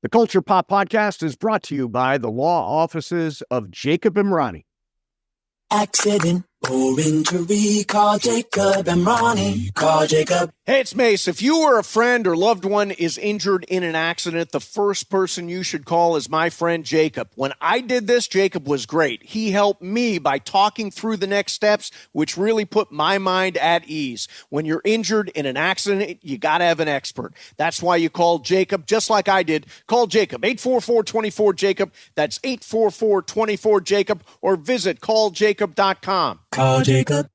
The Culture Pop Podcast is brought to you by the law offices of Jacob Emrani. Accident or injury, call Jacob Emrani. Call Jacob. Hey, it's Mase. If you or a friend or loved one is injured in an accident, the first person you should call is my friend Jacob. When I did this, Jacob was great. He helped me by talking through the next steps, which really put my mind at ease. When you're injured in an accident, you got to have an expert. That's why you call Jacob, just like I did. Call Jacob, 844-24-JACOB. That's 844-24-JACOB, or visit calljacob.com. Call Jacob.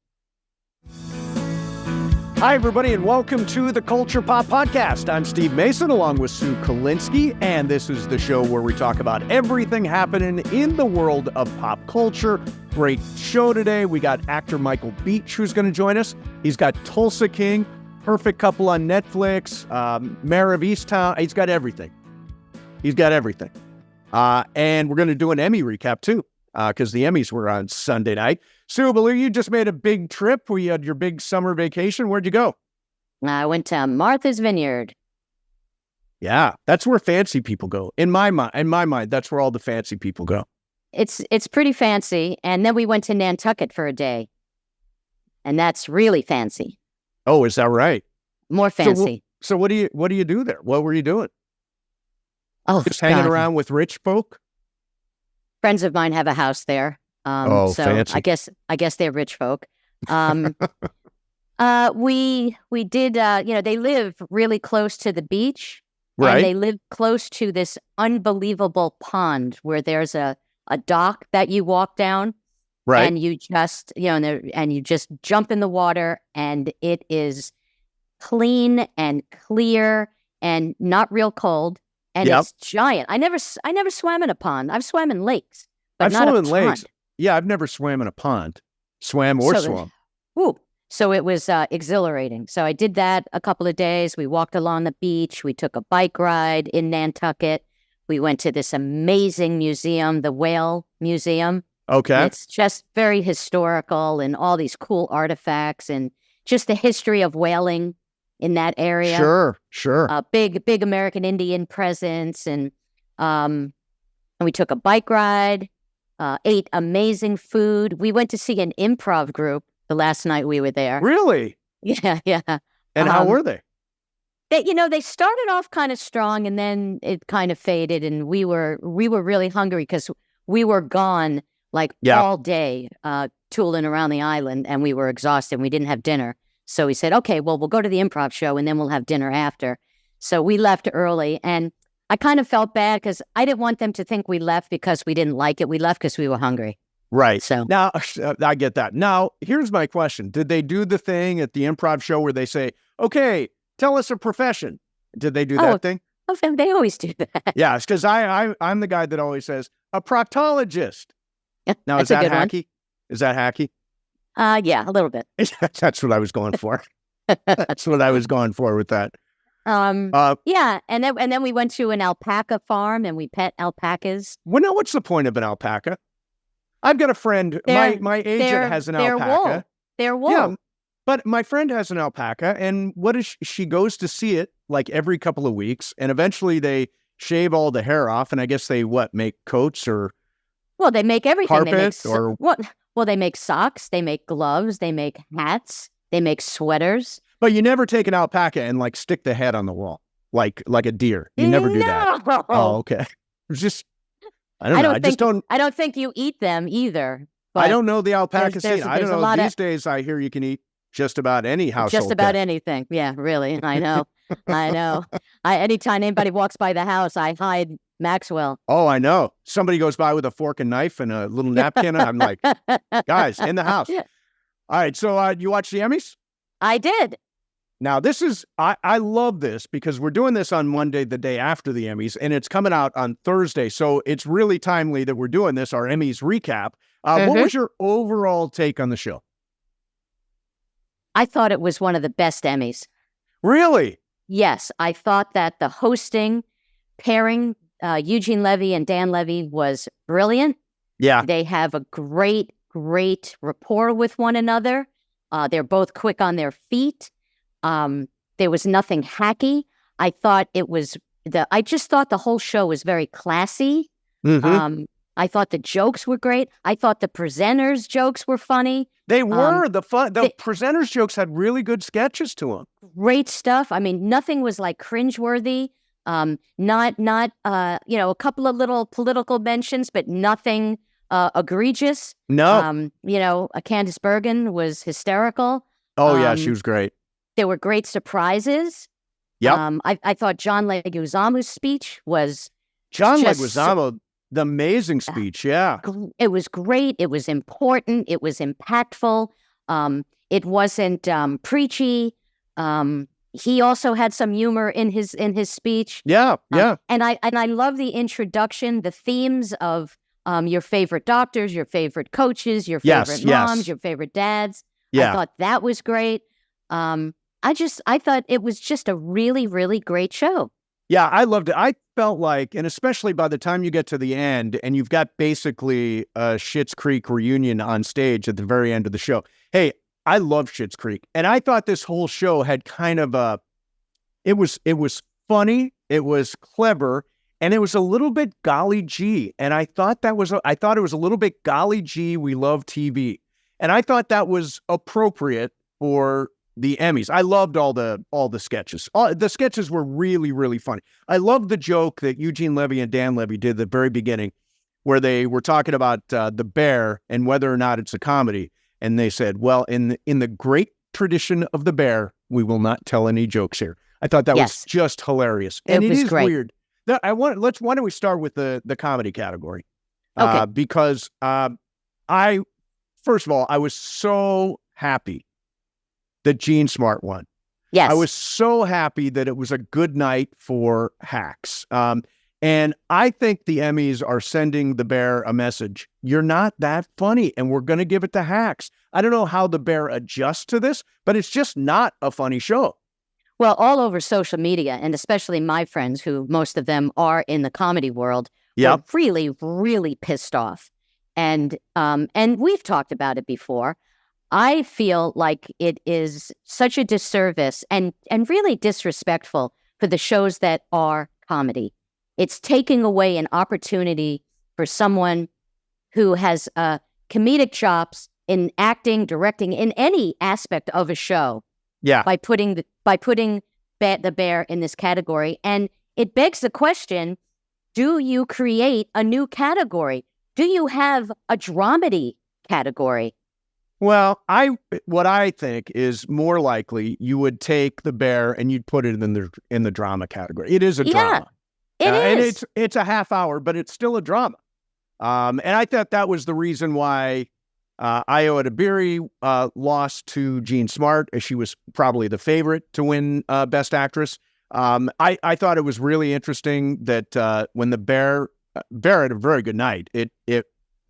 Hi, everybody, and welcome to the Culture Pop Podcast. I'm Steve Mason, along with Sue 𝐤𝐤𝐜𝐿𝐤𝐻𝐿, and this is the show where we talk about everything happening in the world of pop culture. Great show today. We got actor Michael Beach, who's going to join us. He's got Tulsa King, Perfect Couple on Netflix, Mayor of Easttown. He's got everything. He's got everything. And we're going to do an Emmy recap, too, because the Emmys were on Sunday night. Sue, I believe you just made a big trip. We had your big summer vacation. Where'd you go? I went to Martha's Vineyard. Yeah, that's where fancy people go. In my mind, that's where all the fancy people go. It's pretty fancy. And then we went to Nantucket for a day. And that's really fancy. Oh, is that right? More fancy. So what do you do there? What were you doing? Oh, just hanging around with rich folk? Friends of mine have a house there. So fancy. I guess they're rich folk. We did, they live really close to the beach. Right. And they live close to this unbelievable pond where there's a dock that you walk down. Right. And you just, and you just jump in the water, and it is clean and clear and not real cold. And It's giant. I never swam in a pond. I've swam in lakes, but I've not swum a in pond. lakes. Yeah, I've never swam in a pond. Swam. So it was exhilarating. So I did that a couple of days. We walked along the beach. We took a bike ride in Nantucket. We went to this amazing museum, the Whale Museum. Okay. And it's just very historical and all these cool artifacts and just the history of whaling in that area. Sure. Big American Indian presence. And we took a bike ride, ate amazing food. We went to see an improv group the last night we were there. Really? Yeah. And how were they? They started off kind of strong, and then it kind of faded, and we were really hungry because we were gone all day, tooling around the island, and we were exhausted. We didn't have dinner. So we said, okay, well, we'll go to the improv show and then we'll have dinner after. So we left early, and I kind of felt bad because I didn't want them to think we left because we didn't like it. We left because we were hungry. Right. So now I get that. Now, here's my question. Did they do the thing at the improv show where they say, okay, tell us a profession? Did they do that thing? Oh, they always do that. Yeah, it's because I'm the guy that always says, a proctologist. Now, is that hacky? Is that hacky? Yeah, a little bit. That's what I was going for. That's what I was going for with that. Yeah, and then we went to an alpaca farm and we pet alpacas. Well, now, what's the point of an alpaca? I've got a friend. My agent has an alpaca. They're wool. Yeah, but my friend has an alpaca, and she goes to see it like every couple of weeks, and eventually they shave all the hair off, and I guess they make coats or. Well, they make everything. Carpet or what? Well, they make socks, they make gloves, they make hats, they make sweaters. But you never take an alpaca and stick the head on the wall like a deer. You never do that. Oh, okay. It's just I don't think you eat them either. I don't know the alpaca scene. I don't know. These days I hear you can eat just about any household. Just about pet. anything. Yeah, really. I know. Anytime anybody walks by the house, I hide Maxwell. Oh, I know. Somebody goes by with a fork and knife and a little napkin. I'm like, guys, in the house. Yeah. All right. So you watched the Emmys? I did. Now, this is, I love this because we're doing this on Monday, the day after the Emmys, and it's coming out on Thursday. So it's really timely that we're doing this, our Emmys recap. What was your overall take on the show? I thought it was one of the best Emmys. Really? Yes. I thought that the hosting pairing, Eugene Levy and Dan Levy, was brilliant. Yeah. They have a great rapport with one another. They're both quick on their feet. There was nothing hacky. I thought it was I just thought the whole show was very classy. Mm-hmm. I thought the jokes were great. I thought the presenters' jokes were funny. They were. The presenters' jokes had really good sketches to them. Great stuff. I mean, nothing was like cringeworthy. Not a couple of little political mentions, but nothing egregious. No. Candice Bergen was hysterical. Oh, yeah, she was great. There were great surprises. Yep. I thought John Leguizamo's speech was John Leguizamo, the amazing speech, yeah. It was great. It was important. It was impactful. It wasn't preachy. He also had some humor in his speech. Yeah, yeah. And I love the introduction, the themes of your favorite doctors, your favorite coaches, your favorite moms, your favorite dads. Yeah. I thought that was great. I thought it was just a really, really great show. Yeah, I loved it. I felt like, and especially by the time you get to the end and you've got basically a Schitt's Creek reunion on stage at the very end of the show. Hey, I love Schitt's Creek. And I thought this whole show had kind of it was funny, it was clever, and it was a little bit golly gee. And I thought it was a little bit golly gee, we love TV. And I thought that was appropriate for the Emmys. I loved all the sketches. The sketches were really, really funny. I loved the joke that Eugene Levy and Dan Levy did at the very beginning, where they were talking about the bear and whether or not it's a comedy. And they said, well, in the great tradition of the bear, we will not tell any jokes here. I thought that was just hilarious. And it is great. Weird. Why don't we start with the comedy category? Okay. Because first of all, I was so happy that Gene Smart won. Yes. I was so happy that it was a good night for hacks. And I think the Emmys are sending the bear a message. You're not that funny, and we're going to give it to hacks. I don't know how the bear adjusts to this, but it's just not a funny show. Well, all over social media, and especially my friends, who most of them are in the comedy world, were really, really pissed off. And we've talked about it before. I feel like it is such a disservice and really disrespectful for the shows that are comedy. It's taking away an opportunity for someone who has comedic chops in acting, directing, in any aspect of a show. Yeah. By putting the bear in this category. And it begs the question, do you create a new category? Do you have a dramedy category? Well, what I think is more likely you would take the bear and you'd put it in the drama category. It is a drama. It is. And it's a half hour, but it's still a drama. And I thought that was the reason why 𝐈𝐬𝐻𝐻𝐻𝐻 lost to Jean Smart, as she was probably the favorite to win Best Actress. I thought it was really interesting that when the bear had a very good night, it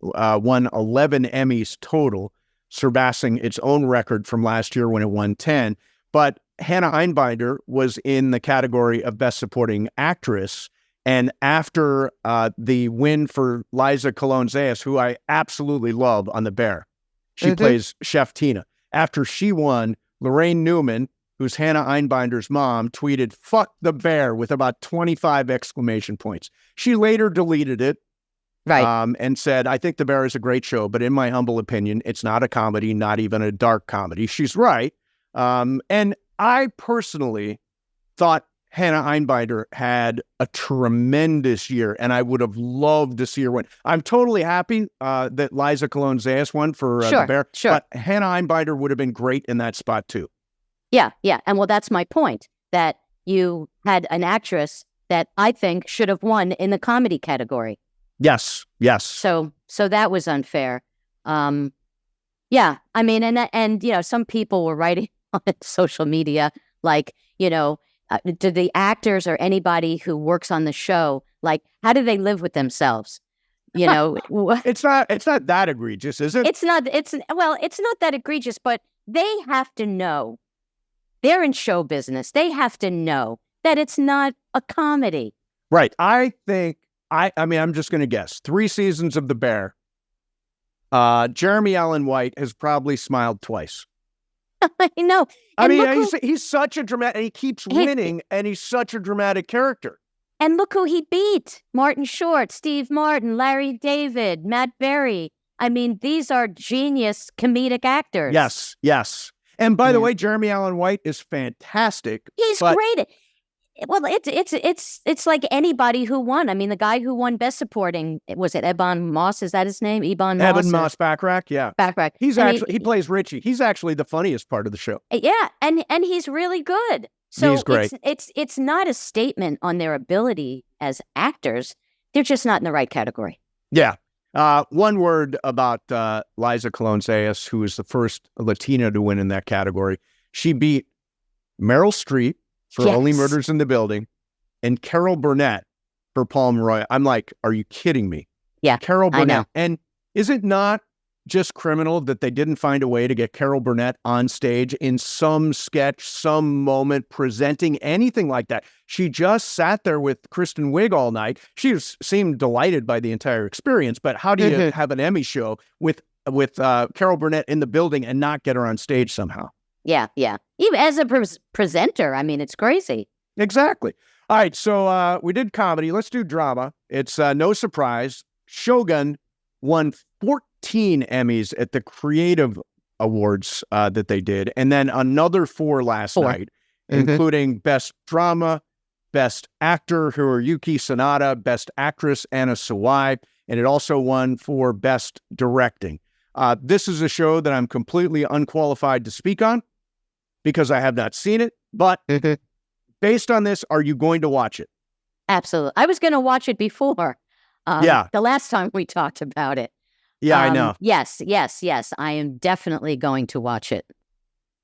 won 11 Emmys total, surpassing its own record from last year when it won 10. But Hannah Einbinder was in the category of Best Supporting Actress. And after the win for 𝐈𝐧𝐭𝐻𝐿𝐻, who I absolutely love on The Bear, she plays Chef Tina. After she won, Lorraine Newman, who's Hannah Einbinder's mom, tweeted, "Fuck the bear," with about 25 exclamation points. She later deleted it. Right. And said, "I think The Bear is a great show, but in my humble opinion, it's not a comedy, not even a dark comedy." She's right. And I personally thought Hannah Einbinder had a tremendous year, and I would have loved to see her win. I'm totally happy that 𝐈𝐧𝐭𝐻𝐿𝐻 won for The Bear, but Hannah Einbinder would have been great in that spot too. Yeah. And well, that's my point, that you had an actress that I think should have won in the comedy category. Yes. So that was unfair. Yeah. I mean, and some people were writing on social media, like, do the actors or anybody who works on the show, like, how do they live with themselves? It's not that egregious, is it? It's not that egregious, but they have to know. They're in show business. They have to know that it's not a comedy. Right. I think, I'm just going to guess, 3 seasons of The Bear, Jeremy Allen White has probably smiled twice. I know. I mean, he's such a dramatic, and he keeps winning, and he's such a dramatic character. And look who he beat. Martin Short, Steve Martin, Larry David, Matt Berry. I mean, these are genius comedic actors. Yes, yes. And by the way, Jeremy Allen White is fantastic. He's great. Well, it's like anybody who won. I mean, the guy who won Best Supporting, was it Ebon Moss? Is that his name? Ebon Moss Backrack, yeah. Backrack. He plays Richie. He's actually the funniest part of the show. Yeah, and he's really good. So he's great. It's not a statement on their ability as actors. They're just not in the right category. Yeah. One word about 𝐈𝐧𝐭𝐡𝐰, who is the first Latina to win in that category. She beat Meryl Streep for Only Murders in the Building and Carol Burnett for Palm Royale. I'm like, are you kidding me? Yeah, Carol Burnett. I know. And is it not just criminal that they didn't find a way to get Carol Burnett on stage in some sketch, some moment, presenting anything like that? She just sat there with Kristen Wiig all night. She seemed delighted by the entire experience, but how do you have an Emmy show with Carol Burnett in the building and not get her on stage somehow? Yeah. Even as a presenter, I mean, it's crazy. Exactly. All right, so we did comedy. Let's do drama. It's no surprise. Shogun won 14 Emmys at the Creative Awards that they did, and then another 4 last night, including Best Drama, Best Actor, Hiroyuki Sanada, Best Actress, Anna Sawai, and it also won for Best Directing. This is a show that I'm completely unqualified to speak on because I have not seen it, but based on this, are you going to watch it? Absolutely. I was going to watch it before. The last time we talked about it. Yeah, I know. Yes. I am definitely going to watch it.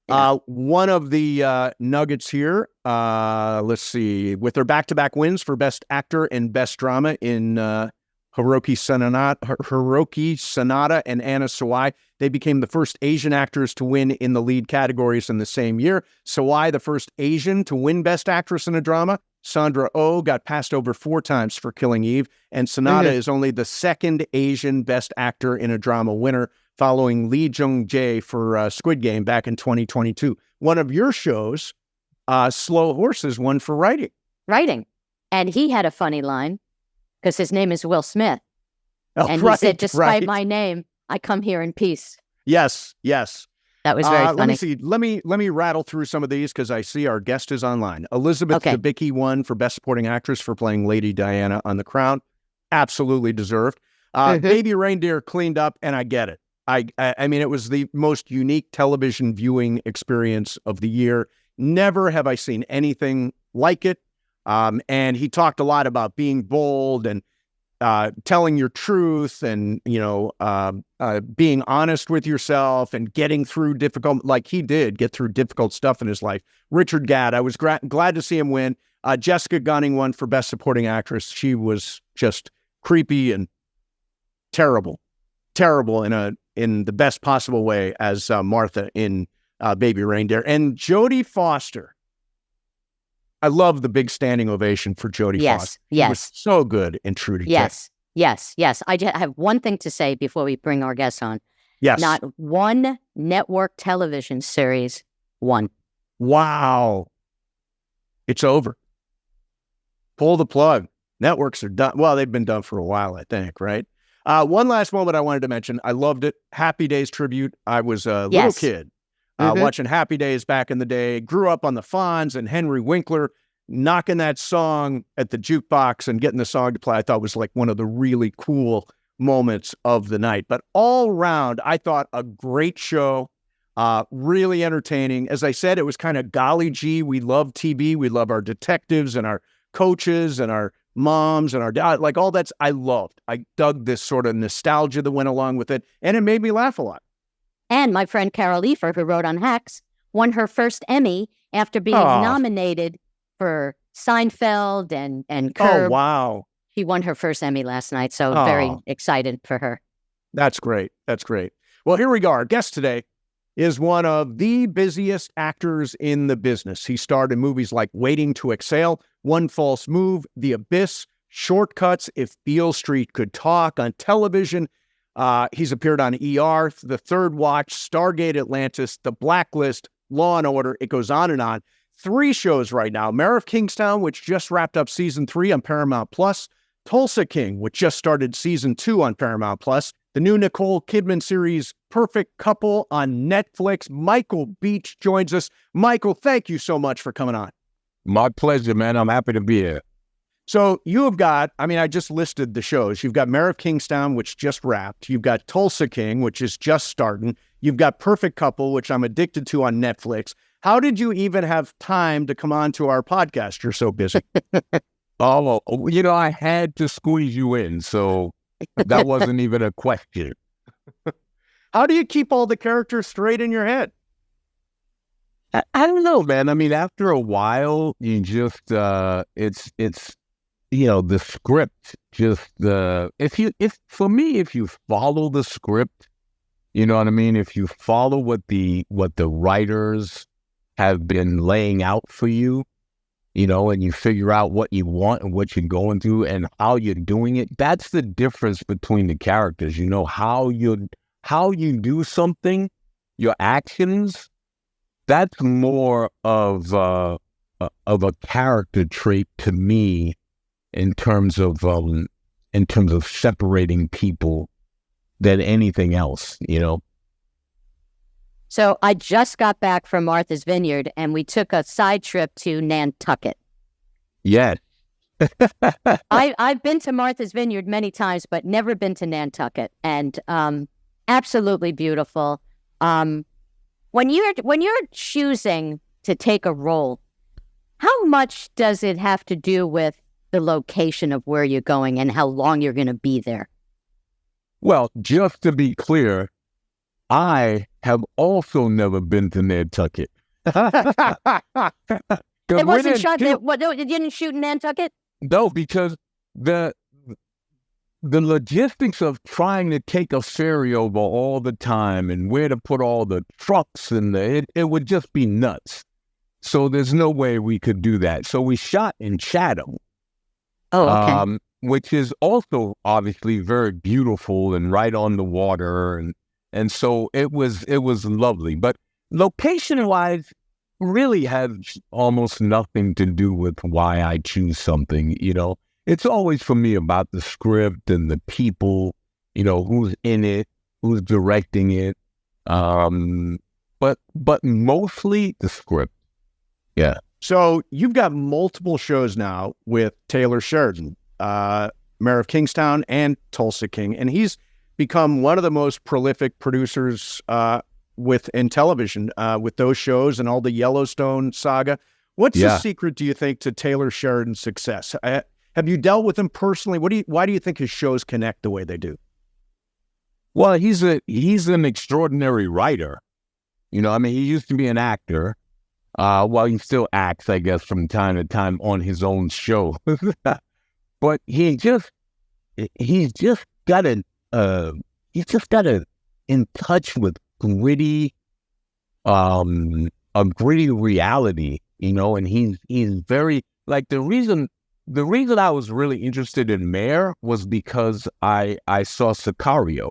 One of the nuggets here, let's see, with their back-to-back wins for Best Actor and Best Drama in Hiroki Sanada and Anna Sawai, they became the first Asian actors to win in the lead categories in the same year. Sawai, the first Asian to win Best Actress in a Drama. Sandra Oh got passed over 4 times for Killing Eve, and Sanada is only the second Asian Best Actor in a Drama winner, following Lee Jung-jae for Squid Game back in 2022. One of your shows, Slow Horses, won for writing. And he had a funny line, because his name is Will Smith. And he said, despite my name, I come here in peace. Yes. That was very funny. Let me see. Let me rattle through some of these because I see our guest is online. Elizabeth Debicki won for Best Supporting Actress for playing Lady Diana on The Crown. Absolutely deserved. Baby Reindeer cleaned up, and I get it. I mean, it was the most unique television viewing experience of the year. Never have I seen anything like it. And he talked a lot about being bold and telling your truth and, being honest with yourself and getting through difficult, like he did get through difficult stuff in his life. Richard Gadd, I was glad to see him win. Jessica Gunning won for Best Supporting Actress. She was just creepy and terrible in the best possible way as Martha in Baby Reindeer. And Jodie Foster. I love the big standing ovation for Jodie Foster. She was so good in True Detective. Yes. I have one thing to say before we bring our guest on. Yes. Not one network television series won. Wow. It's over. Pull the plug. Networks are done. Well, they've been done for a while, I think, right? One last moment I wanted to mention. I loved it. Happy Days tribute. I was a little kid. Watching Happy Days back in the day, grew up on the Fonz and Henry Winkler, knocking that song at the jukebox and getting the song to play. I thought was like one of the really cool moments of the night. But all around, I thought a great show, really entertaining. As I said, it was kind of golly gee, we love TV. We love our detectives and our coaches and our moms and our dad, like all that's I loved. I dug this sort of nostalgia that went along with it, and it made me laugh a lot. And my friend Carol Leifer, who wrote on Hacks, won her first Emmy after being nominated for Seinfeld and Curb. Oh, wow. She won her first Emmy last night, so very excited for her. That's great. Well, here we go. Our guest today is one of the busiest actors in the business. He starred in movies like Waiting to Exhale, One False Move, The Abyss, Shortcuts, If Beale Street Could Talk on television. He's appeared on ER, The Third Watch, Stargate Atlantis, The Blacklist, Law and Order. It goes on and on. 3 shows right now. Mayor of Kingstown, which just wrapped up season 3 on Paramount Plus. Tulsa King, which just started season 2 on Paramount Plus. The new Nicole Kidman series, Perfect Couple on Netflix. Michael Beach joins us. Michael, thank you so much for coming on. My pleasure, man. I'm happy to be here. So you have got, I just listed the shows. You've got Mayor of Kingstown, which just wrapped. You've got Tulsa King, which is just starting. You've got Perfect Couple, which I'm addicted to on Netflix. How did you even have time to come on to our podcast? You're so busy. Oh, I had to squeeze you in, so that wasn't even a question. How do you keep all the characters straight in your head? I don't know, man. After a while, you just, it's the script, just, for me, if you follow the script, you know what I mean? If you follow what the writers have been laying out for you, and you figure out what you want and what you're going through and how you're doing it, that's the difference between the characters. How you do something, your actions, that's more of a character trait to me in terms of separating people than anything else, So I just got back from Martha's Vineyard, and we took a side trip to Nantucket. Yes. I've been to Martha's Vineyard many times, but never been to Nantucket, and absolutely beautiful. When you're choosing to take a role, how much does it have to do with the location of where you're going and how long you're going to be there? Well, just to be clear, I have also never been to Nantucket. It wasn't shot there. What? No, it didn't shoot in Nantucket? No, because the logistics of trying to take a ferry over all the time and where to put all the trucks and it would just be nuts. So there's no way we could do that. So we shot in Chatham. Oh, okay. Which is also obviously very beautiful and right on the water, and so it was lovely. But location-wise, really has almost nothing to do with why I choose something. It's always for me about the script and the people, who's in it, who's directing it, but mostly the script. Yeah. So you've got multiple shows now with Taylor Sheridan, Mayor of Kingstown and Tulsa King, and he's become one of the most prolific producers in television with those shows and all the Yellowstone saga. What's the secret, do you think, to Taylor Sheridan's success? Have you dealt with him personally? Why do you think his shows connect the way they do? Well, he's an extraordinary writer. He used to be an actor. Well, he still acts, I guess, from time to time on his own show. But he's just got in touch with gritty, a gritty reality, and he's very, like, the reason I was really interested in Mayor was because I saw Sicario.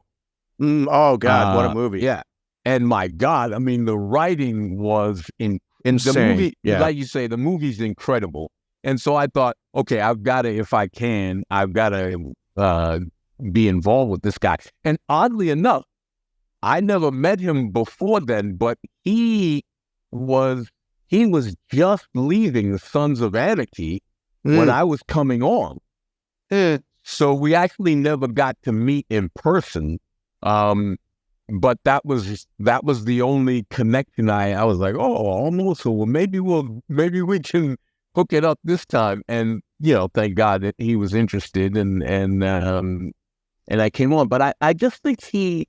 Oh God, what a movie. Yeah. And my God, the writing was insane. The movie, like you say, the movie's incredible. And so I thought, okay, I've got to be involved with this guy. And oddly enough, I never met him before then, but he was just leaving the Sons of Anarchy when I was coming on. So we actually never got to meet in person. But that was the only connection I was like, oh, almost. So maybe we can hook it up this time. And thank God that he was interested, and I came on. But I just think he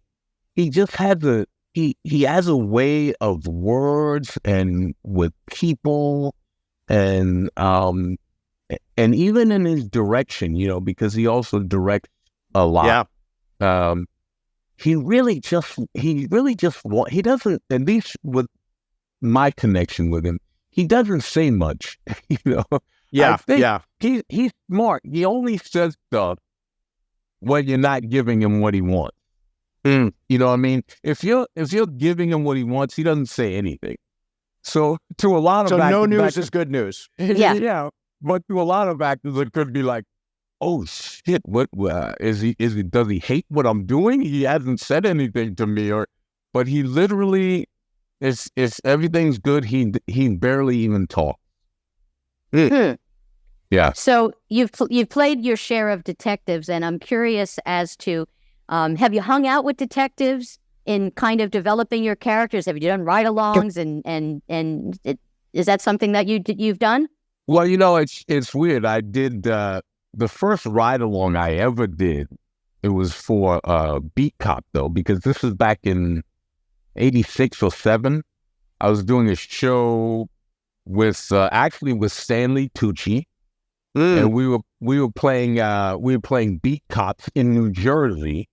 just has he has a way of words and with people, and even in his direction, because he also directs a lot. Yeah. He doesn't, at least with my connection with him, he doesn't say much, Yeah, I think he's smart. He only says stuff when you're not giving him what he wants. You know what I mean? If you're giving him what he wants, he doesn't say anything. So to a lot of actors, no news is good news. Yeah. Yeah. But to a lot of actors, it could be like, oh shit, what is he? Does he hate what I'm doing? He hasn't said anything to me, but he literally is everything's good. He barely even talks. Yeah. So you've played your share of detectives, and I'm curious as to have you hung out with detectives in kind of developing your characters? Have you done ride-alongs, and is that something that you've done? Well, it's weird. I did the first ride-along I ever did. It was for Beat Cop, though, because this was back in '86 or '87. I was doing a show with Stanley Tucci, and we were playing beat cops in New Jersey,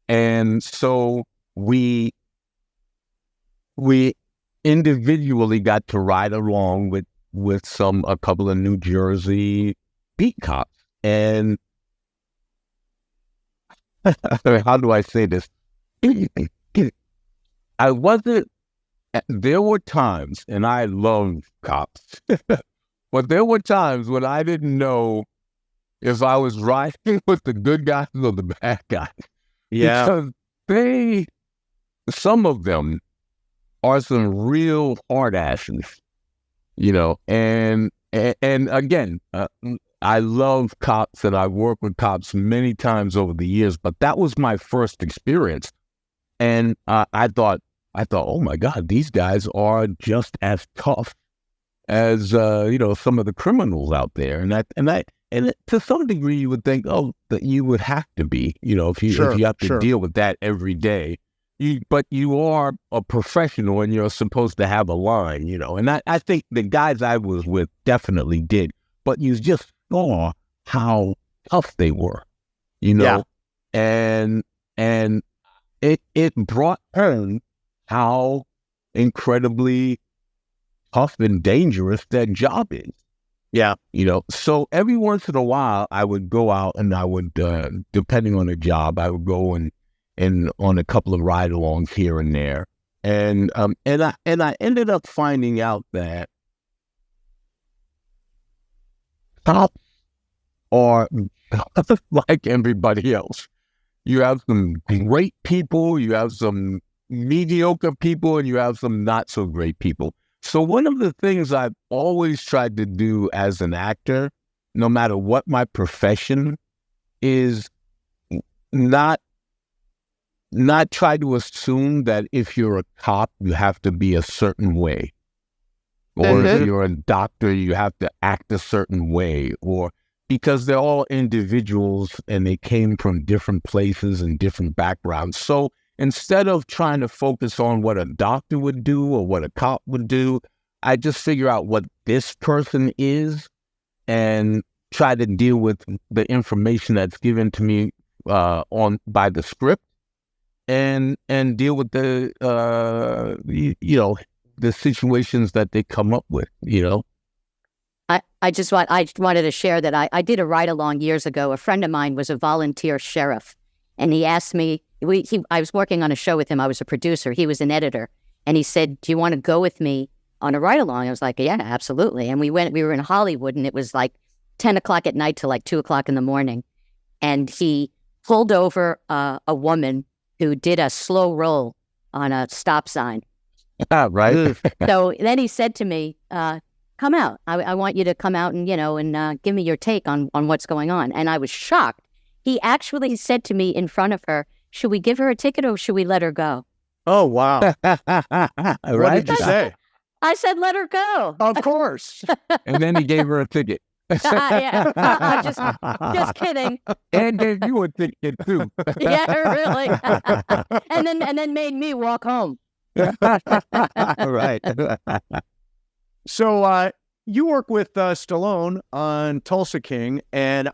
and so we individually got to ride along with a couple of New Jersey beat cops. And how do I say this? There were times, and I love cops, but there were times when I didn't know if I was riding with the good guys or the bad guys. Yeah. Because some of them are some real hard asses, and again, I love cops, and I've worked with cops many times over the years, but that was my first experience. And I thought, oh my God, these guys are just as tough as some of the criminals out there, and to some degree you would think, oh, that you would have to be, if you have to deal with that every day. But you are a professional, and you're supposed to have a line, And I think the guys I was with definitely did, but you just saw how tough they were, Yeah. and it brought home how incredibly tough and dangerous that job is. Yeah. So every once in a while I would go out, and I would, depending on the job, I would go and on a couple of ride-alongs here and there. And I ended up finding out that cops are like everybody else. You have some great people, you have some mediocre people, and you have some not so great people. So one of the things I've always tried to do as an actor, no matter what my profession, is not try to assume that if you're a cop, you have to be a certain way. Or if you're a doctor, you have to act a certain way. Or because they're all individuals, and they came from different places and different backgrounds. So instead of trying to focus on what a doctor would do or what a cop would do, I just figure out what this person is and try to deal with the information that's given to me by the script, and deal with the the situations that they come up with. I wanted to share that I did a ride along years ago. A friend of mine was a volunteer sheriff, and he asked me. I was working on a show with him. I was a producer. He was an editor, and he said, "Do you want to go with me on a ride along?" I was like, "Yeah, absolutely." And we went. We were in Hollywood, and it was like 10 o'clock at night to like 2 o'clock in the morning, and he pulled over a woman who did a slow roll on a stop sign. Right. So then he said to me, "Come out. I want you to come out and give me your take on what's going on." And I was shocked. He actually said to me in front of her, "Should we give her a ticket or should we let her go?" Oh, wow. What did you say? I said, "Let her go." Of course. And then he gave her a ticket. Yeah, just kidding. And gave you a ticket too. Yeah, really. and then made me walk home. Right. So you work with Stallone on Tulsa King, and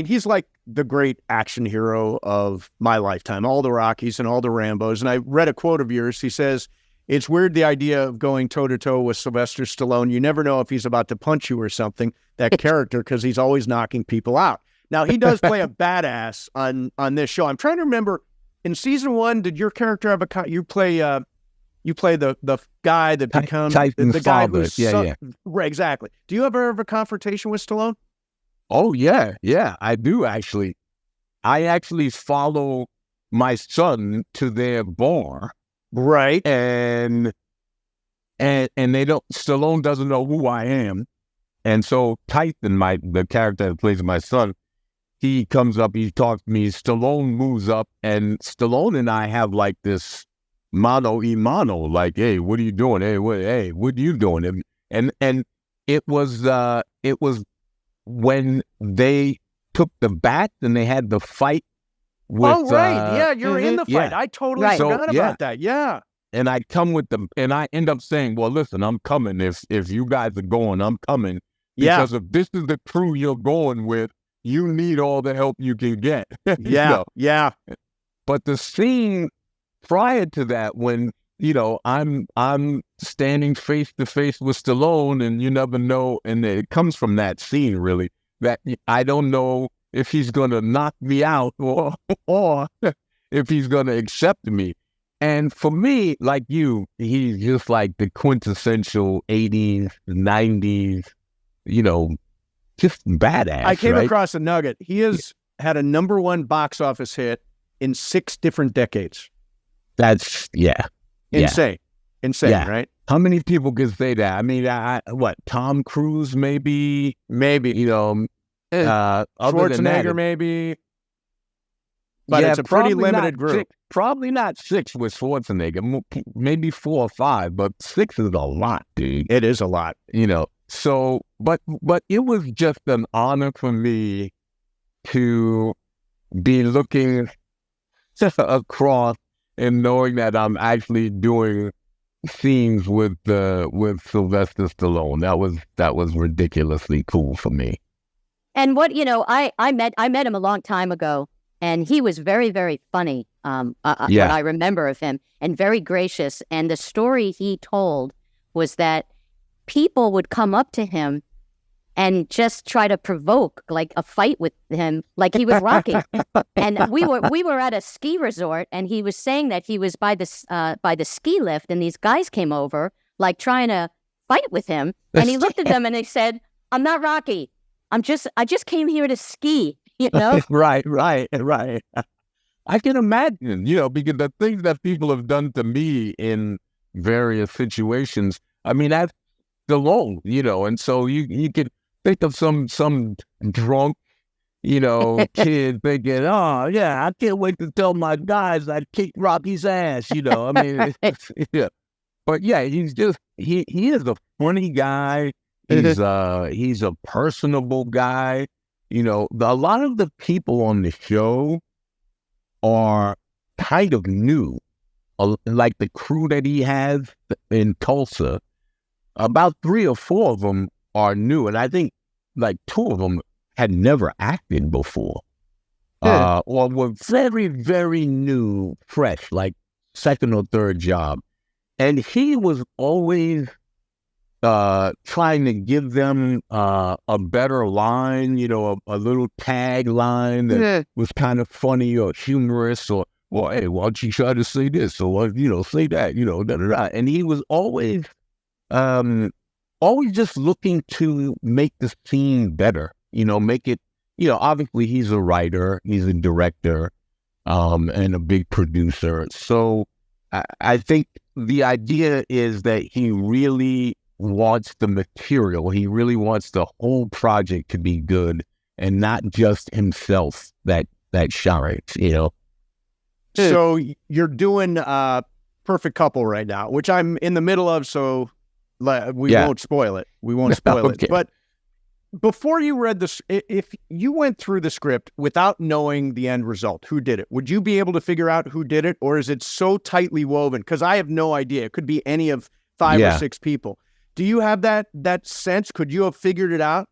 he's like the great action hero of my lifetime, all the Rockies and all the Rambos. And I read a quote of yours. He says, "It's weird, the idea of going toe-to-toe with Sylvester Stallone. You never know if he's about to punch you or something, that character, because he's always knocking people out." Now, he does play a badass on this show. I'm trying to remember, in season 1, did your character have you play You play the guy that becomes the guy who's right, exactly. Do you ever have a confrontation with Stallone? Oh yeah, I do actually. I actually follow my son to their bar, right? And they don't. Stallone doesn't know who I am, and so Tyson, the character that plays my son, he comes up, he talks to me. Stallone moves up, and Stallone and I have like this mano y mano, like, hey, what are you doing? Hey, what are you doing? And it was when they took the bat and they had the fight with. Oh right, yeah, you're in the fight. I totally forgot about that. Yeah. And I come with them, and I end up saying, "Well, listen, I'm coming. If you guys are going, I'm coming. Because if this is the crew you're going with, you need all the help you can get." Yeah. But the scene prior to that, when I'm standing face to face with Stallone, and you never know, and it comes from that scene really that I don't know if he's gonna knock me out or if he's gonna accept me. And for me, like you, he's just like the quintessential 80s, 90s, just badass. I came across a nugget. He has had a #1 box office hit in 6 different decades. That's insane, right? How many people can say that? I mean, what Tom Cruise maybe, Schwarzenegger maybe, but it's a pretty limited group. Probably not 6 with Schwarzenegger, maybe 4 or 5, but 6 is a lot, dude. It is a lot, So, but it was just an honor for me to be looking across and knowing that I'm actually doing scenes with Sylvester Stallone. That was ridiculously cool for me. And what I met him a long time ago, and he was very, very funny. What I remember of him, and very gracious. And the story he told was that people would come up to him and just try to provoke like a fight with him, like he was Rocky. And we were at a ski resort, and he was saying that he was by the ski lift, and these guys came over like trying to fight with him, and he looked at them and he said, "I'm not Rocky. I just came here to ski." Right. I can imagine, because the things that people have done to me in various situations. I mean, that's Stallone, and so you could think of some drunk, kid thinking, "Oh yeah, I can't wait to tell my guys I kicked Rocky's ass." I mean, But yeah, he's just he is a funny guy. He's a personable guy. A lot of the people on the show are kind of new, like the crew that he has in Tulsa. About 3 or 4 of them are new, and I think like 2 of them had never acted before, or were very, very new, fresh, like 2nd or 3rd job. And he was always trying to give them a better line, a little tag line that was kind of funny or humorous, or, well, hey, why don't you try to say this, or, say that, da-da-da. And he was always just looking to make the scene better, make it, obviously he's a writer, he's a director, and a big producer. So I think the idea is that he really wants the material. He really wants the whole project to be good and not just himself that shines, So you're doing Perfect Couple right now, which I'm in the middle of, so we won't spoil it. We won't spoil Okay. it. But before you read this, if you went through the script without knowing the end result, who did it, would you be able to figure out who did it? Or is it so tightly woven? Because I have no idea. It could be any of 5 or 6 people. Do you have that sense? Could you have figured it out?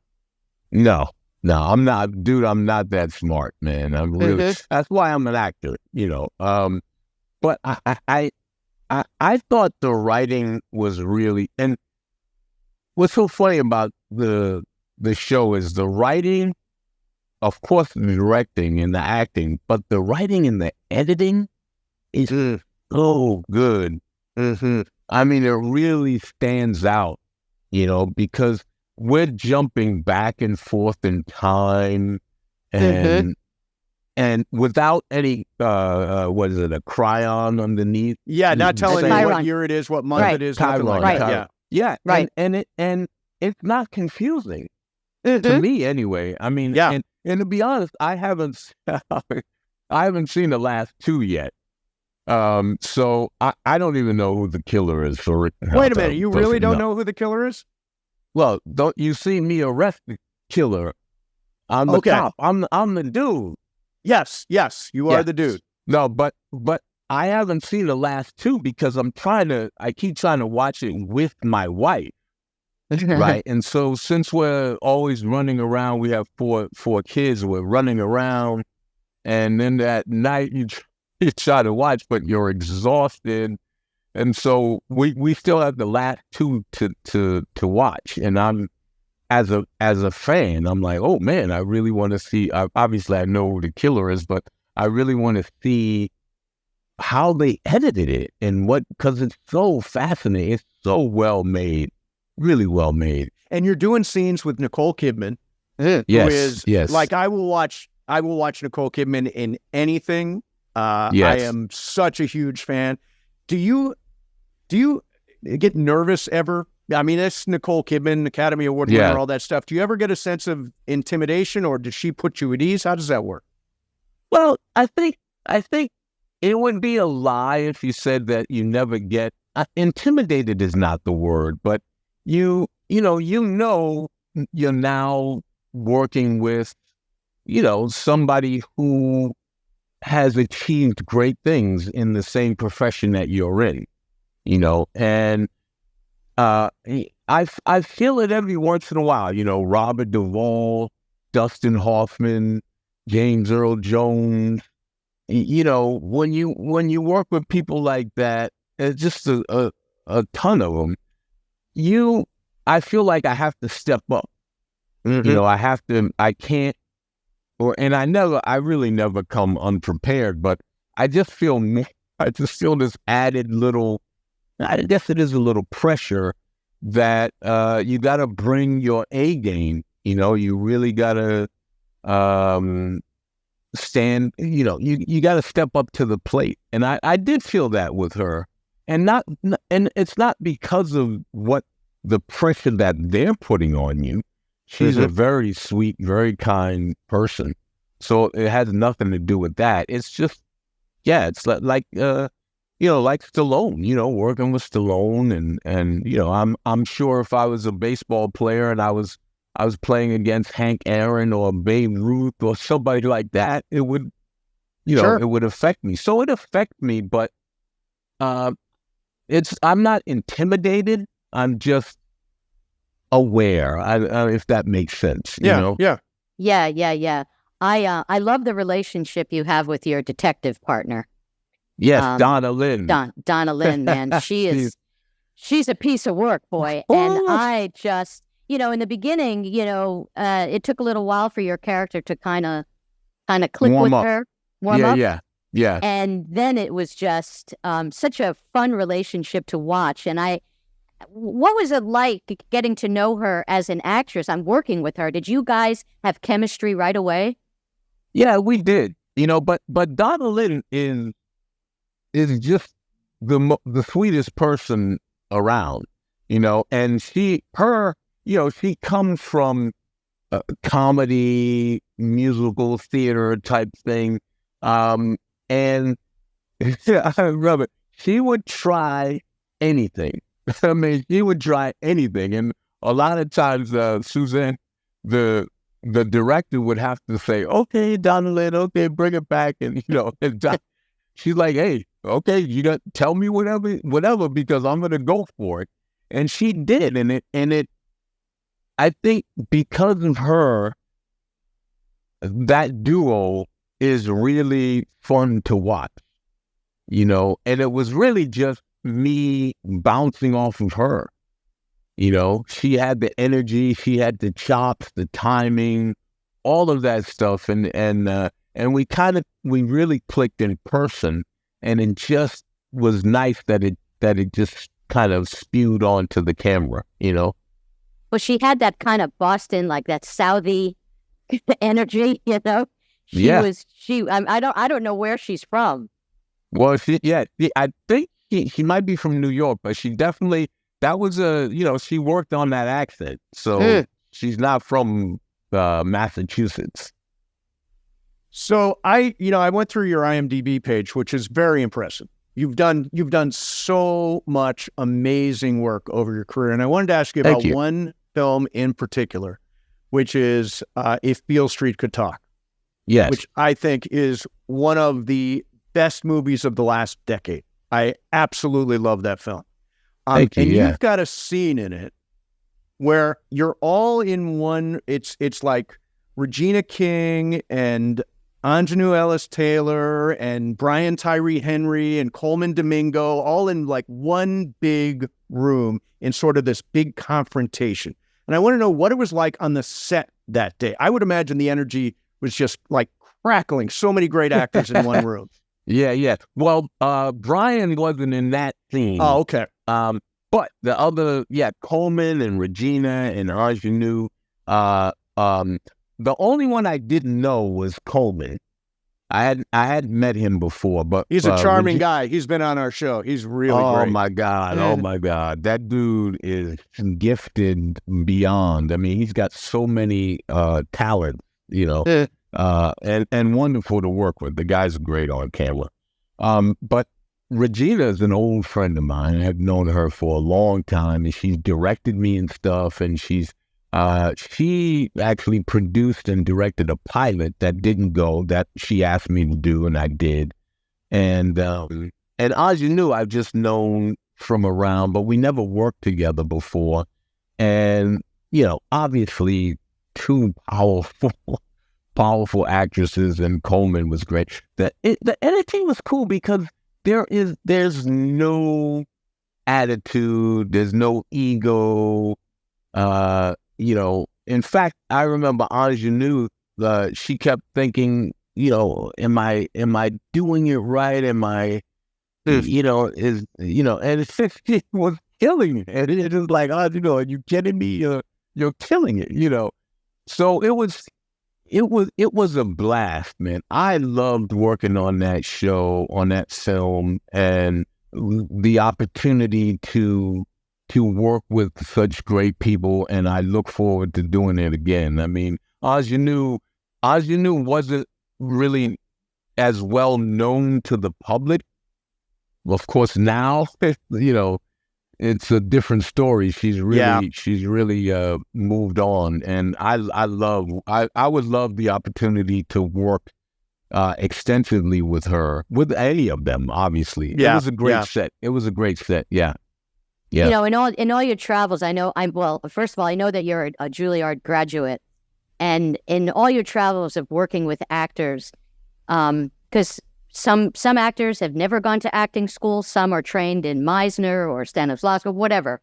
No, I'm not, dude. I'm not that smart, man. I'm really. That's why I'm an actor, But I thought the writing was really, and what's so funny about the show is the writing, of course, the directing and the acting, but the writing and the editing is so good. I mean, it really stands out, because we're jumping back and forth in time, and without any what is it, a cryon underneath? Yeah, not telling you what year it is, what month it is, nothing like that. Yeah, right. And it's not confusing to me anyway. I mean, and to be honest, I haven't seen the last two yet. So I don't even know who the killer is. Wait a minute, you really don't know who the killer is? Well, don't you see me arrest the killer? I'm the cop. I'm the dude. Yes, you are the dude. No, but I haven't seen the last two because I keep trying to watch it with my wife. Right. And so since we're always running around, we have four kids, we're running around, and then at night you try to watch, but you're exhausted. And so we still have the last two to watch. And I'm as a fan, I'm like, oh man, I really want to see. Obviously, I know who the killer is, but I really want to see how they edited it and because it's so fascinating. It's so well made, really well made. And you're doing scenes with Nicole Kidman, who is like I will watch Nicole Kidman in anything. I am such a huge fan. Do you get nervous ever? I mean, it's Nicole Kidman, Academy Award winner, all that stuff. Do you ever get a sense of intimidation, or does she put you at ease? How does that work? Well, I think it would be a lie if you said that you never get intimidated is not the word, but you're now working with, somebody who has achieved great things in the same profession that you're in, and I feel it every once in a while, Robert Duvall, Dustin Hoffman, James Earl Jones, when you work with people like that, it's just a ton of them, I feel like I have to step up. I can't, I really never come unprepared, but I just feel this added little, I guess it is a little pressure that you got to bring your A game. You really got to stand. You got to step up to the plate, and I did feel that with her, and it's not because of what the pressure that they're putting on you. She's a very sweet, very kind person, so it has nothing to do with that. It's just, it's like Stallone, working with Stallone, and I'm sure if I was a baseball player and I was playing against Hank Aaron or Babe Ruth or somebody like that, it would, it would affect me. So it affects me, but I'm not intimidated. I'm just aware, if that makes sense. Yeah. I love the relationship you have with your detective partner. Yes, Donna Lynn. Donna Lynn, man, she's a piece of work, boy. And I just, in the beginning, it took a little while for your character to kind of click warm with up. her, warm up. Yeah. And then it was just such a fun relationship to watch. And what was it like getting to know her as an actress? I'm working with her. Did you guys have chemistry right away? Yeah, we did. But Donna Lynn is just the sweetest person around, and she comes from a comedy, musical theater type thing. And I love it. She would try anything. I mean, she would try anything. And a lot of times, Suzanne, the director would have to say, okay, Donna Lynn, okay, bring it back. And, she's like, hey, okay, you got to tell me whatever, because I'm going to go for it. And she did. And I think because of her, that duo is really fun to watch, and it was really just me bouncing off of her. She had the energy, she had the chops, the timing, all of that stuff. And we really clicked in person. And it just was nice that it that it just kind of spewed onto the camera, you know? Well, she had that kind of Boston, like that Southie energy, you know? I don't know where she's from. Well, I think she might be from New York, but she definitely, that was she worked on that accent. So she's not from Massachusetts. So I went through your IMDb page, which is very impressive. You've done so much amazing work over your career. And I wanted to ask you about one film in particular, which is If Beale Street Could Talk. Yes. Which I think is one of the best movies of the last decade. I absolutely love that film. Thank you. And you've got a scene in it where you're all in one. It's like Regina King and Anjanou Ellis-Taylor and Brian Tyree Henry and Coleman Domingo, all in like one big room in sort of this big confrontation. And I want to know what it was like on the set that day. I would imagine the energy was just like crackling. So many great actors in one room. Yeah. Well, Brian wasn't in that scene. Oh, okay. But the other, Coleman and Regina and Anjanou, the only one I didn't know was Coleman. I had met him before, but he's a charming guy. He's been on our show. He's really great. Oh my God. That dude is gifted beyond. I mean, he's got so many talents, you know, and wonderful to work with. The guy's great on camera. But Regina is an old friend of mine. I've known her for a long time, and she's directed me and stuff, and she actually produced and directed a pilot that didn't go, that she asked me to do, and I did. And Anjanou I've just known from around, but we never worked together before. And, you know, obviously two powerful actresses, and Coleman was great. The editing was cool because there's no attitude, there's no ego, you know. In fact, I remember Anjanou, she kept thinking, you know, am I doing it right? Am I, you know, and it was killing it. And it was like, oh, you know, are you kidding me? You're killing it, you know. So it was a blast, man. I loved working on that show, on that film, and the opportunity to work with such great people, and I look forward to doing it again. I mean, Anjanou wasn't really as well known to the public. Of course, now, you know, it's a different story. She's really moved on, and I would love the opportunity to work extensively with her, with any of them. Obviously, it was a great set. It was a great set. Yeah. You know, in all your travels, I know first of all, I know that you're a Juilliard graduate, and in all your travels of working with actors, because some actors have never gone to acting school, some are trained in Meisner or Stanislavski, whatever.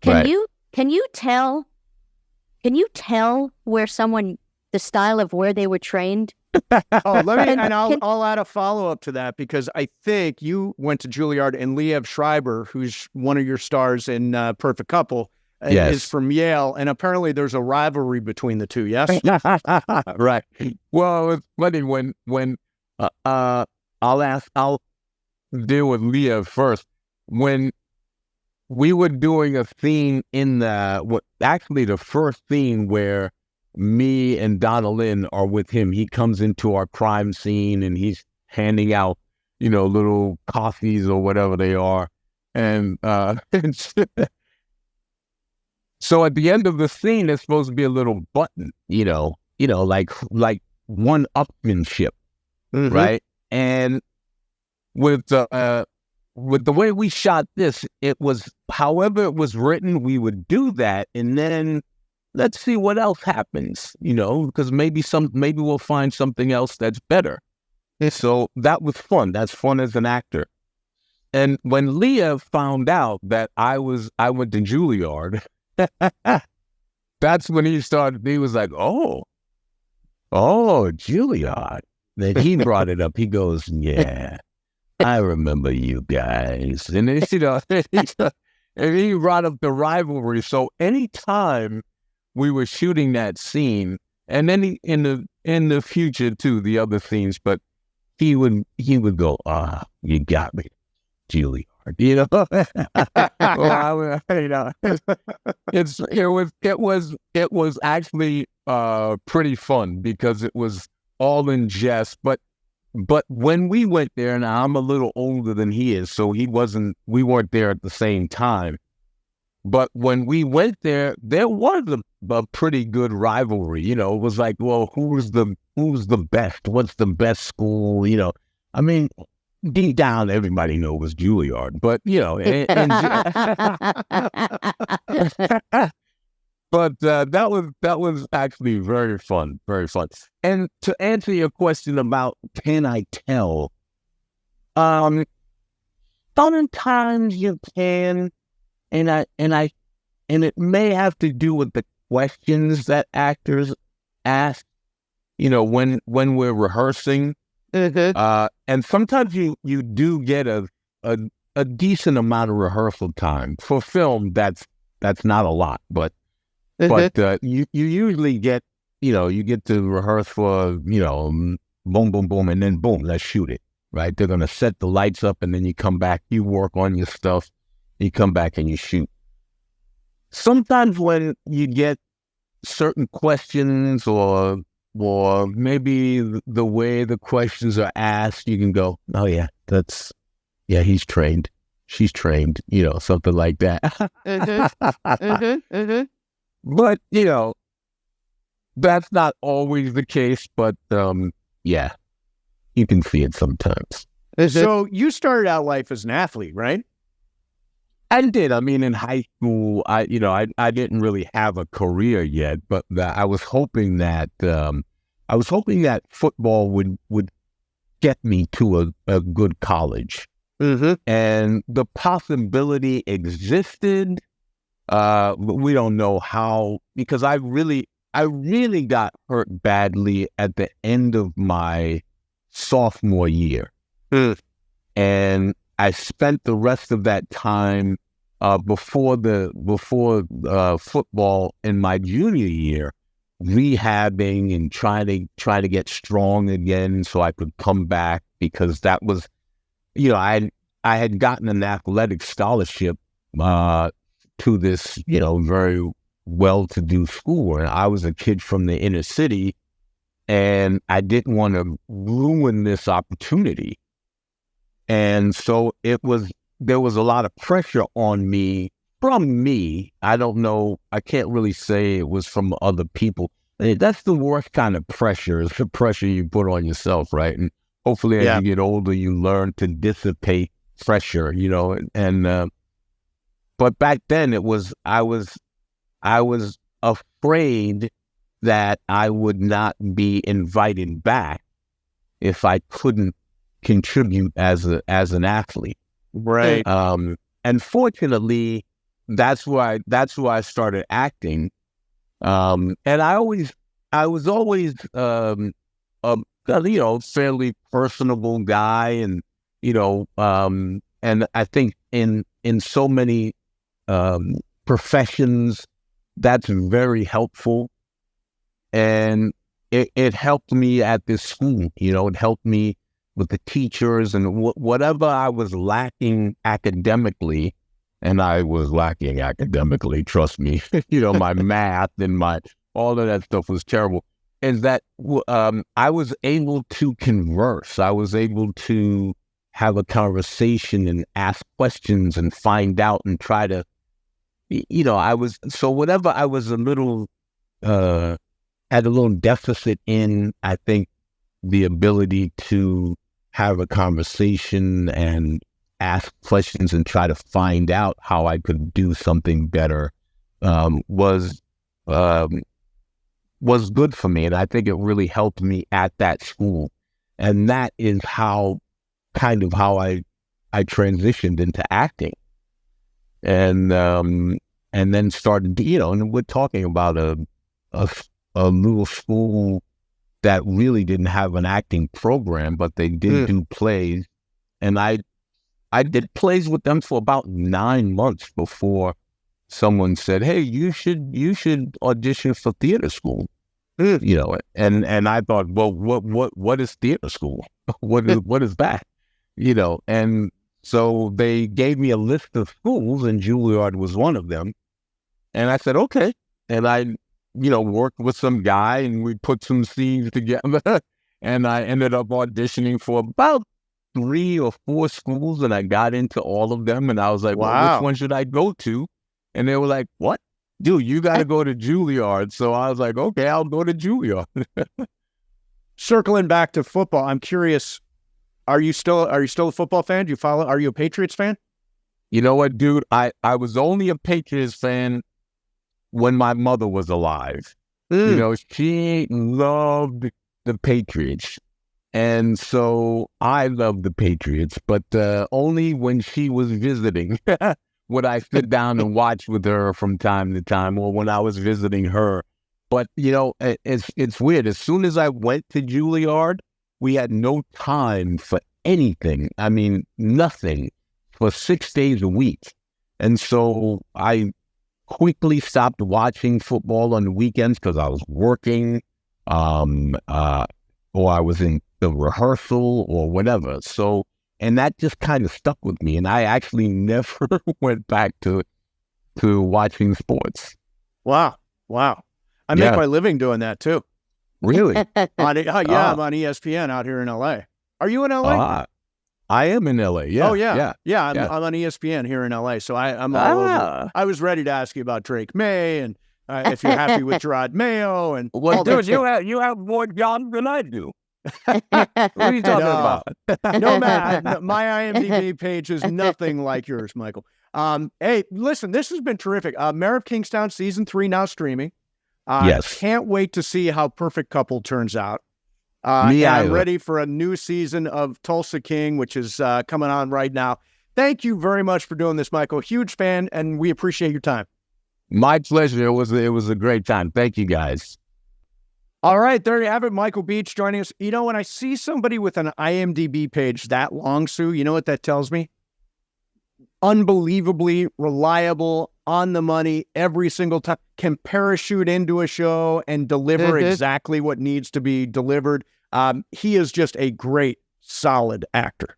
Can you tell where the style of where they were trained? I'll add a follow-up to that, because I think you went to Juilliard, and Liev Schreiber, who's one of your stars in Perfect Couple, is from Yale, and apparently there's a rivalry between the two, yes? Right. Well, it's funny when I'll deal with Liev first. When we were doing a scene in the first scene where me and Donna Lynn are with him, he comes into our crime scene and he's handing out, you know, little coffees or whatever they are. And so at the end of the scene, there's supposed to be a little button, you know, like one-upmanship, right? And with the way we shot this, it was however it was written, we would do that, and then let's see what else happens, you know, because maybe we'll find something else that's better. So that was fun. That's fun as an actor. And when Liev found out that I went to Juilliard, that's when he was like, oh, Juilliard. Then he brought it up. He goes, yeah, I remember you guys. And it's, and he brought up the rivalry. So anytime we were shooting that scene, and then in the future too, the other scenes, but he would go, you got me, Juilliard. Well, it was actually pretty fun because it was all in jest. But when we went there, and I'm a little older than he is, so we weren't there at the same time. But when we went there was a pretty good rivalry. It was like, well, who's the best? What's the best school? I mean, deep down, everybody knew it was Juilliard, but but that was actually very fun, very fun. And to answer your question about can I tell, sometimes you can, and it may have to do with the questions that actors ask, when we're rehearsing. Mm-hmm. And sometimes you do get a decent amount of rehearsal time. For film, that's not a lot, but you usually get you get to rehearse for boom, boom, boom, and then boom, let's shoot it. Right? They're gonna set the lights up, and then you come back, you work on your stuff, you come back and you shoot. Sometimes when you get certain questions or maybe the way the questions are asked, you can go, oh yeah, he's trained, she's trained, something like that. But that's not always the case. But yeah, you can see it sometimes. So you started out life as an athlete, right? I did. I mean, in high school, I didn't really have a career yet, but I was hoping that football would get me to a good college. Mm-hmm. And the possibility existed. But we don't know how, because I really got hurt badly at the end of my sophomore year. And I spent the rest of that time before football in my junior year rehabbing and trying to get strong again so I could come back, because that was, I had gotten an athletic scholarship to this very well-to-do school, and I was a kid from the inner city, and I didn't want to ruin this opportunity. And so there was a lot of pressure on me, from me. I don't know, I can't really say it was from other people. That's the worst kind of pressure, is the pressure you put on yourself, right? And hopefully as you get older, you learn to dissipate pressure, and but back then I was afraid that I would not be invited back if I couldn't contribute as an athlete. Right. And fortunately, that's why I started acting. And I was always a fairly personable guy, and and I think in so many professions that's very helpful, and it helped me at this school. It helped me with the teachers, and whatever I was lacking academically, and I was lacking academically, trust me, my math and all of that stuff was terrible, is that I was able to converse. I was able to have a conversation and ask questions and find out and try to, so whatever I was a little, had a little deficit in, I think the ability to have a conversation and ask questions and try to find out how I could do something better was good for me. And I think it really helped me at that school. And that is how I transitioned into acting. And then started, and we're talking about a little school that really didn't have an acting program, but they did do plays. And I did plays with them for about 9 months before someone said, "Hey, you should audition for theater school." You know, and I thought, well, what is theater school? what is that? You know, and so they gave me a list of schools, and Juilliard was one of them. And I said, okay. And I, worked with some guy, and we put some scenes together. And I ended up auditioning for about 3 or 4 schools, and I got into all of them. And I was like, wow, well, which one should I go to? And they were like, what? Dude, you got to go to Juilliard. So I was like, okay, I'll go to Juilliard. Circling back to football, I'm curious, are you still a football fan? Do you follow? Are you a Patriots fan? You know what, dude? I was only a Patriots fan when my mother was alive. She loved the Patriots. And so I loved the Patriots, but only when she was visiting would I sit down and watch with her from time to time, or when I was visiting her. But, it's weird. As soon as I went to Juilliard, we had no time for anything. I mean, nothing for 6 days a week. And so I quickly stopped watching football on the weekends because I was working, or I was in the rehearsal or whatever. So, and that just kind of stuck with me. And I actually never went back to watching sports. Wow. I make my living doing that too. Really? I'm on ESPN out here in LA. Are you in LA? I am in LA. Yeah. Oh yeah. I'm on ESPN here in LA. So I'm all over. I was ready to ask you about Drake May and if you're happy with Gerard Mayo and. Well, dude, you have more jobs than I do. What are you talking about? No, man. My IMDb page is nothing like yours, Michael. Hey, listen, this has been terrific. Mayor of Kingstown season 3 now streaming. Yes. Can't wait to see how Perfect Couple turns out. Me I'm ready for a new season of Tulsa King, which is coming on right now. Thank you very much for doing this, Michael. Huge fan, and we appreciate your time. My pleasure. It was a great time. Thank you, guys. All right, there you have it. Michael Beach joining us. When I see somebody with an IMDb page that long, Sue, you know what that tells me? Unbelievably reliable, on the money every single time, can parachute into a show and deliver exactly what needs to be delivered. He is just a great, solid actor.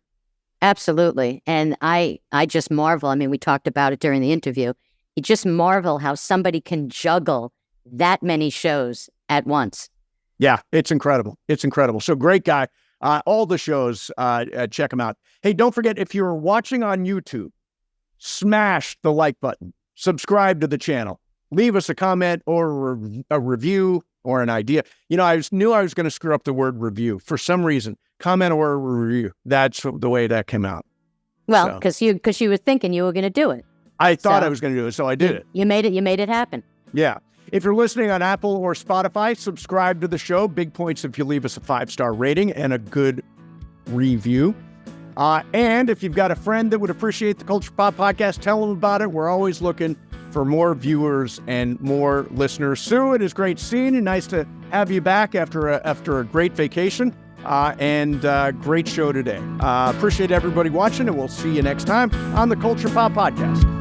Absolutely. And I just marvel. I mean, we talked about it during the interview. You just marvel how somebody can juggle that many shows at once. Yeah, it's incredible. It's incredible. So great guy. All the shows, check him out. Hey, don't forget, if you're watching on YouTube, smash the like button. Subscribe to the channel. Leave us a comment or a review or an idea. I knew I was going to screw up the word review. For some reason, comment or a review. That's the way that came out. Well, because you were thinking you were going to do it. I thought I was going to do it, so I did it. You made it happen. Yeah. If you're listening on Apple or Spotify, subscribe to the show. Big points if you leave us a 5-star rating and a good review. And if you've got a friend that would appreciate the Culture Pop Podcast, tell them about it. We're always looking for more viewers and more listeners. Sue, it is great seeing you. Nice to have you back after a great vacation and great show today. Appreciate everybody watching, and we'll see you next time on the Culture Pop Podcast.